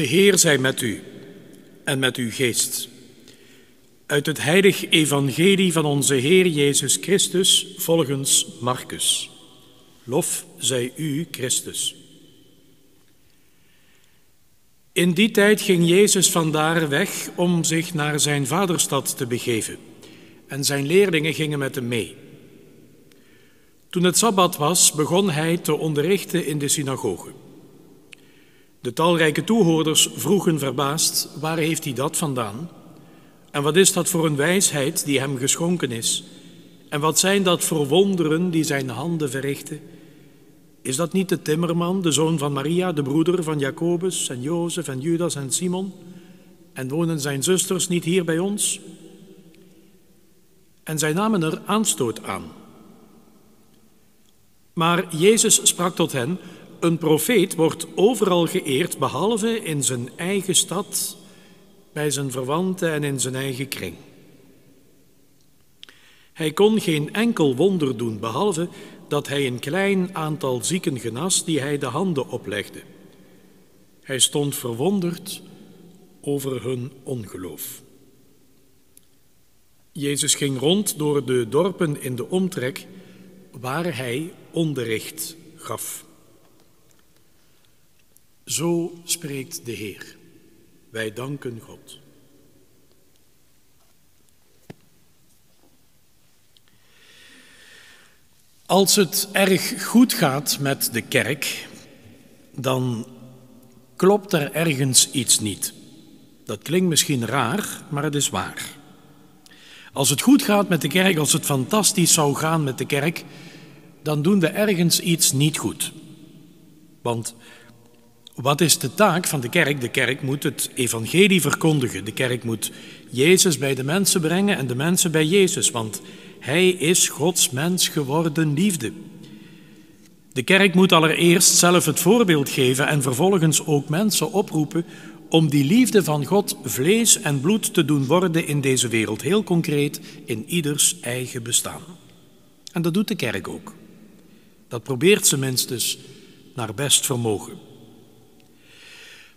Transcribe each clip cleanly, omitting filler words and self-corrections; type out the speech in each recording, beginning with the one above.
Heer zij met u en met uw geest. Uit het heilig evangelie van onze Heer Jezus Christus volgens Marcus. Lof zij u, Christus. In die tijd ging Jezus vandaar weg om zich naar zijn vaderstad te begeven. En zijn leerlingen gingen met hem mee. Toen het Sabbat was, begon hij te onderrichten in de synagoge. De talrijke toehoorders vroegen verbaasd, waar heeft hij dat vandaan? En wat is dat voor een wijsheid die hem geschonken is? En wat zijn dat voor wonderen die zijn handen verrichten? Is dat niet de timmerman, de zoon van Maria, de broeder van Jacobus en Jozef en Judas en Simon? En wonen zijn zusters niet hier bij ons? En zij namen er aanstoot aan. Maar Jezus sprak tot hen: een profeet wordt overal geëerd, behalve in zijn eigen stad, bij zijn verwanten en in zijn eigen kring. Hij kon geen enkel wonder doen, behalve dat hij een klein aantal zieken genas die hij de handen oplegde. Hij stond verwonderd over hun ongeloof. Jezus ging rond door de dorpen in de omtrek, waar hij onderricht gaf. Zo spreekt de Heer. Wij danken God. Als het erg goed gaat met de kerk, dan klopt er ergens iets niet. Dat klinkt misschien raar, maar het is waar. Als het goed gaat met de kerk, als het fantastisch zou gaan met de kerk, dan doen we ergens iets niet goed. Want wat is de taak van de kerk? De kerk moet het evangelie verkondigen. De kerk moet Jezus bij de mensen brengen en de mensen bij Jezus, want Hij is Gods mens geworden liefde. De kerk moet allereerst zelf het voorbeeld geven en vervolgens ook mensen oproepen om die liefde van God vlees en bloed te doen worden in deze wereld, heel concreet in ieders eigen bestaan. En dat doet de kerk ook. Dat probeert ze minstens naar best vermogen.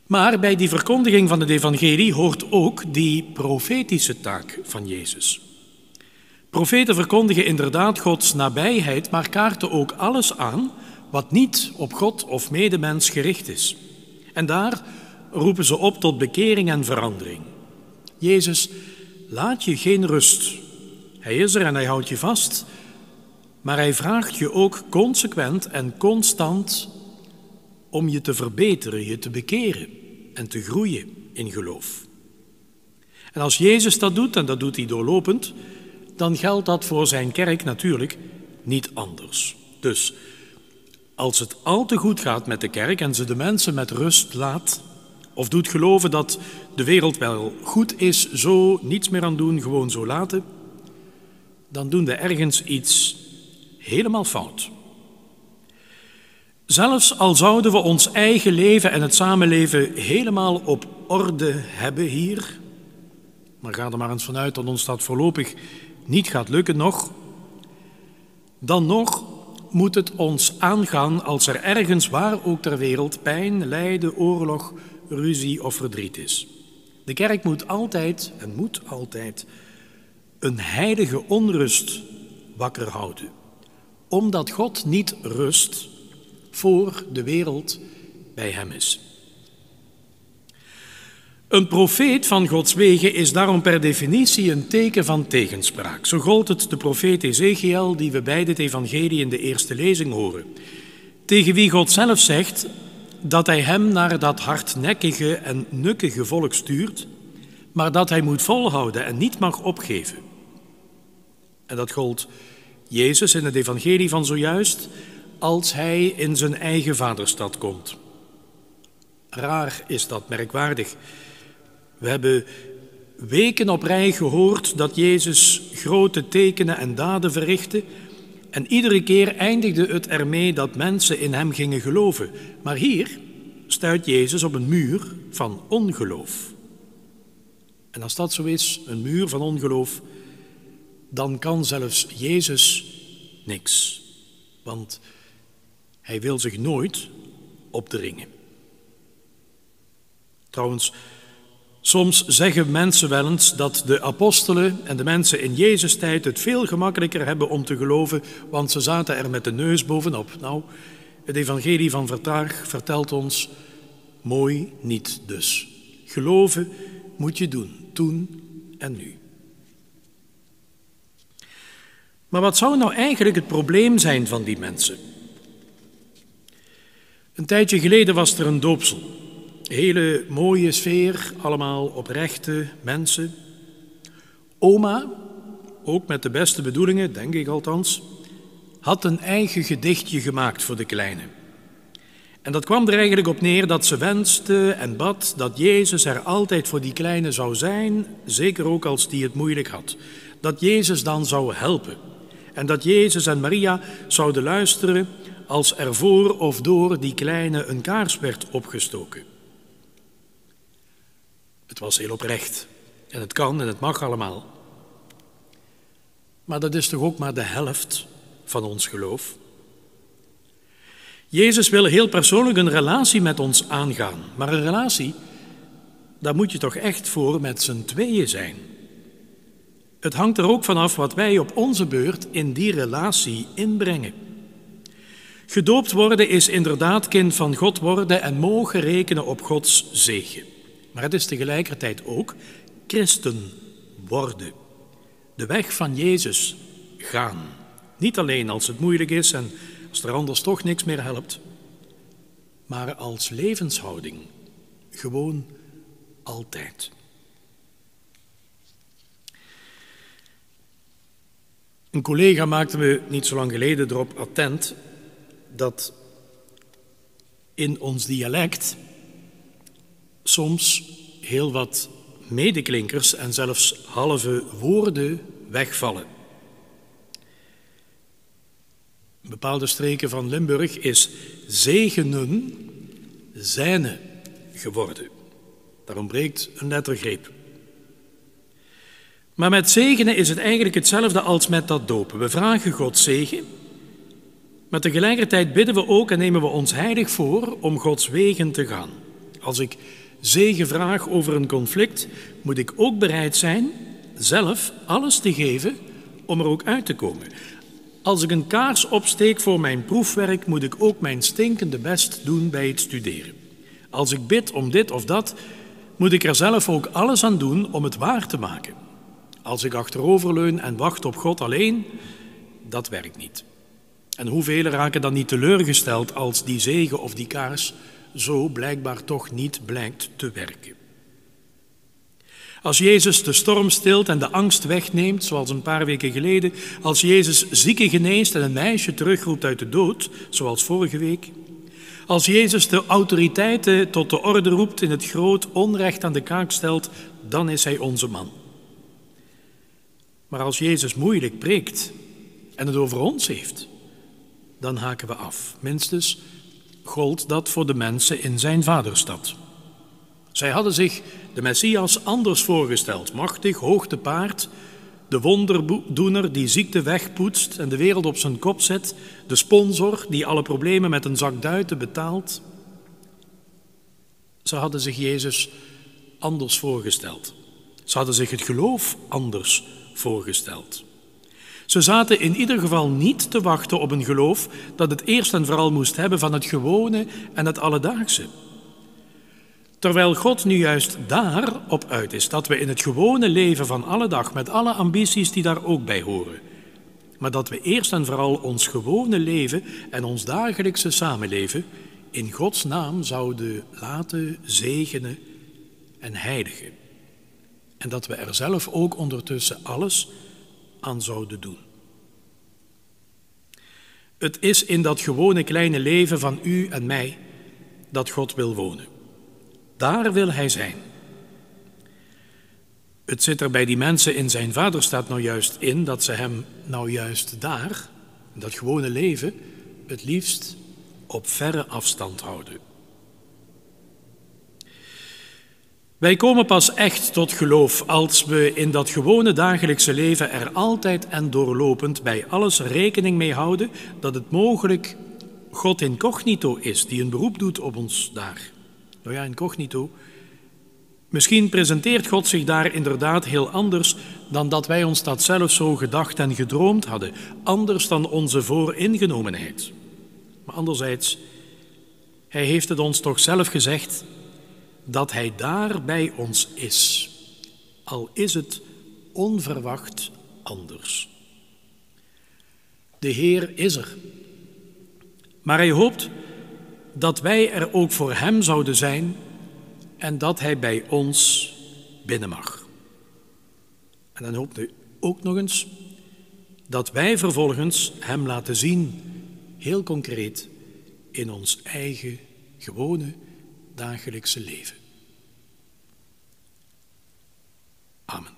Maar bij die verkondiging van het evangelie hoort ook die profetische taak van Jezus. Profeten verkondigen inderdaad Gods nabijheid, maar kaarten ook alles aan wat niet op God of medemens gericht is. En daar roepen ze op tot bekering en verandering. Jezus laat je geen rust. Hij is er en hij houdt je vast, maar hij vraagt je ook consequent en constant om je te verbeteren, je te bekeren en te groeien in geloof. En als Jezus dat doet, en dat doet hij doorlopend, dan geldt dat voor zijn kerk natuurlijk niet anders. Dus als het al te goed gaat met de kerk en ze de mensen met rust laat, of doet geloven dat de wereld wel goed is, zo niets meer aan doen, gewoon zo laten, dan doen we ergens iets helemaal fout. Zelfs al zouden we ons eigen leven en het samenleven helemaal op orde hebben hier, maar ga er maar eens vanuit dat ons dat voorlopig niet gaat lukken nog, dan nog moet het ons aangaan als er ergens waar ook ter wereld pijn, lijden, oorlog, ruzie of verdriet is. De kerk moet altijd een heilige onrust wakker houden, omdat God niet rust voor de wereld bij hem is. Een profeet van Gods wegen is daarom per definitie een teken van tegenspraak. Zo gold het de profeet Ezechiël, die we bij dit evangelie in de eerste lezing horen, tegen wie God zelf zegt dat hij hem naar dat hardnekkige en nukkige volk stuurt, maar dat hij moet volhouden en niet mag opgeven. En dat gold Jezus in het evangelie van zojuist, als hij in zijn eigen vaderstad komt. Raar is dat, merkwaardig. We hebben weken op rij gehoord dat Jezus grote tekenen en daden verrichtte en iedere keer eindigde het ermee dat mensen in hem gingen geloven. Maar hier stuit Jezus op een muur van ongeloof. En als dat zo is, een muur van ongeloof, dan kan zelfs Jezus niks. Want hij wil zich nooit opdringen. Trouwens, soms zeggen mensen wel eens dat de apostelen en de mensen in Jezus' tijd het veel gemakkelijker hebben om te geloven, want ze zaten er met de neus bovenop. Nou, het evangelie van vandaag vertelt ons, mooi niet dus. Geloven moet je doen, toen en nu. Maar wat zou nou eigenlijk het probleem zijn van die mensen? Een tijdje geleden was er een doopsel. Hele mooie sfeer, allemaal oprechte mensen. Oma, ook met de beste bedoelingen, denk ik althans, had een eigen gedichtje gemaakt voor de kleine. En dat kwam er eigenlijk op neer dat ze wenste en bad dat Jezus er altijd voor die kleine zou zijn, zeker ook als die het moeilijk had. Dat Jezus dan zou helpen. En dat Jezus en Maria zouden luisteren als er voor of door die kleine een kaars werd opgestoken. Het was heel oprecht. En het kan en het mag allemaal. Maar dat is toch ook maar de helft van ons geloof? Jezus wil heel persoonlijk een relatie met ons aangaan. Maar een relatie, daar moet je toch echt voor met z'n tweeën zijn. Het hangt er ook vanaf wat wij op onze beurt in die relatie inbrengen. Gedoopt worden is inderdaad kind van God worden en mogen rekenen op Gods zegen. Maar het is tegelijkertijd ook christen worden. De weg van Jezus gaan. Niet alleen als het moeilijk is en als er anders toch niks meer helpt, maar als levenshouding. Gewoon altijd. Een collega maakte me niet zo lang geleden erop attent dat in ons dialect soms heel wat medeklinkers en zelfs halve woorden wegvallen. In bepaalde streken van Limburg is zegenen zijne geworden. Daar ontbreekt een lettergreep. Maar met zegenen is het eigenlijk hetzelfde als met dat dopen. We vragen Gods zegen, maar tegelijkertijd bidden we ook en nemen we ons heilig voor om Gods wegen te gaan. Als ik zegen vraag over een conflict, moet ik ook bereid zijn zelf alles te geven om er ook uit te komen. Als ik een kaars opsteek voor mijn proefwerk, moet ik ook mijn stinkende best doen bij het studeren. Als ik bid om dit of dat, moet ik er zelf ook alles aan doen om het waar te maken. Als ik achteroverleun en wacht op God alleen, dat werkt niet. En hoeveel raken dan niet teleurgesteld als die zegen of die kaars zo blijkbaar toch niet blijkt te werken. Als Jezus de storm stilt en de angst wegneemt, zoals een paar weken geleden, als Jezus zieken geneest en een meisje terugroept uit de dood, zoals vorige week, als Jezus de autoriteiten tot de orde roept en het groot onrecht aan de kaak stelt, dan is hij onze man. Maar als Jezus moeilijk preekt en het over ons heeft, dan haken we af. Minstens gold dat voor de mensen in zijn vaderstad. Zij hadden zich de Messias anders voorgesteld. Machtig, hoog te paard, de wonderdoener die ziekte wegpoetst en de wereld op zijn kop zet, de sponsor die alle problemen met een zak duiten betaalt. Ze hadden zich Jezus anders voorgesteld. Ze hadden zich het geloof anders voorgesteld. Ze zaten in ieder geval niet te wachten op een geloof dat het eerst en vooral moest hebben van het gewone en het alledaagse. Terwijl God nu juist daarop uit is dat we in het gewone leven van alle dag, met alle ambities die daar ook bij horen, maar dat we eerst en vooral ons gewone leven en ons dagelijkse samenleven in Gods naam zouden laten zegenen en heiligen. En dat we er zelf ook ondertussen alles aan zouden doen. Het is in dat gewone kleine leven van u en mij dat God wil wonen. Daar wil hij zijn. Het zit er bij die mensen in zijn vaderstad nou juist in dat ze hem nou juist daar, in dat gewone leven, het liefst op verre afstand houden. Wij komen pas echt tot geloof als we in dat gewone dagelijkse leven er altijd en doorlopend bij alles rekening mee houden dat het mogelijk God incognito is, die een beroep doet op ons daar. Nou ja, incognito, Misschien presenteert God zich daar inderdaad heel anders dan dat wij ons dat zelf zo gedacht en gedroomd hadden. Anders dan onze vooringenomenheid. Maar anderzijds, hij heeft het ons toch zelf gezegd dat hij daar bij ons is. Al is het onverwacht anders. De Heer is er. Maar hij hoopt dat wij er ook voor hem zouden zijn en dat hij bij ons binnen mag. En dan hoopt hij ook nog eens dat wij vervolgens hem laten zien, heel concreet, in ons eigen gewone dagelijkse leven. Amen.